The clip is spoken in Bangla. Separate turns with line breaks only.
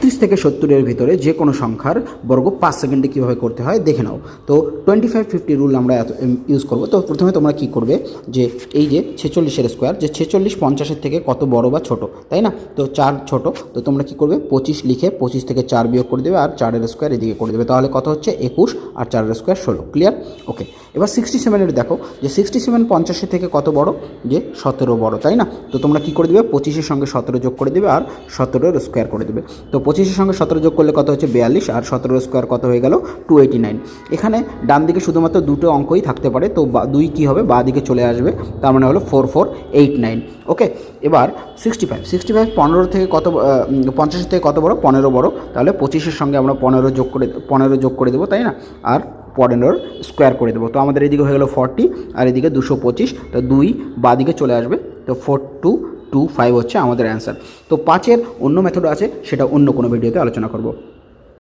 38 থেকে 70-এর ভিতরে যে কোনো সংখ্যার বর্গ 5 সেকেন্ডে কীভাবে করতে হয় দেখে নাও। তো 25-50 রুল আমরা ইউজ করব। তো প্রথমে তোমরা কী করবে, যে এই যে 46-এর স্কোয়ার, যে 46 50-এর থেকে কত বড় বা ছোট, তাই না? তো 4 ছোট, তো তোমরা কী করবে, 25 লিখে 25 থেকে 4 বিয়োগ করে দেবে, আর 4-এর স্কোয়ার এদিকে করে দেবে। তাহলে কত হচ্ছে 21, আর 4-এর স্কোয়ার 16। ক্লিয়ার? ওকে। এবার 67-এর দেখো, যে 67 50-এর থেকে কত বড়, যে 17 বড়, তাই না? তো তোমরা কী করে দেবে, 25-এর সঙ্গে 17 যোগ করে দেবে, আর 17-এর স্কোয়ার করে দেবে। তো 25-এর সঙ্গে 17 যোগ করলে কত হচ্ছে 42, আর 17-এর স্কোয়ার কত হয়ে গেল 289। এখানে ডান দিকে শুধুমাত্র দুটো অঙ্কই থাকতে পারে, তো 2 কী হবে, বাঁ দিকে চলে আসবে, তার মানে হলো 4489। ওকে। এবার 65 15 থেকে কত, 50 থেকে কত বড়, 15 বড়, তাহলে 25-এর সঙ্গে আমরা 15 যোগ করে দেবো, তাই না? আর 15 স্কোয়ার করে দেবো। তো আমাদের এদিকে হয়ে গেল 40, আর এদিকে 225, তো 2 বাঁ দিকে চলে আসবে, তো 4225 হচ্ছে আমাদের অ্যান্সার। তো 5-এর অন্য মেথড আছে, সেটা অন্য কোনো ভিডিওতে আলোচনা করব।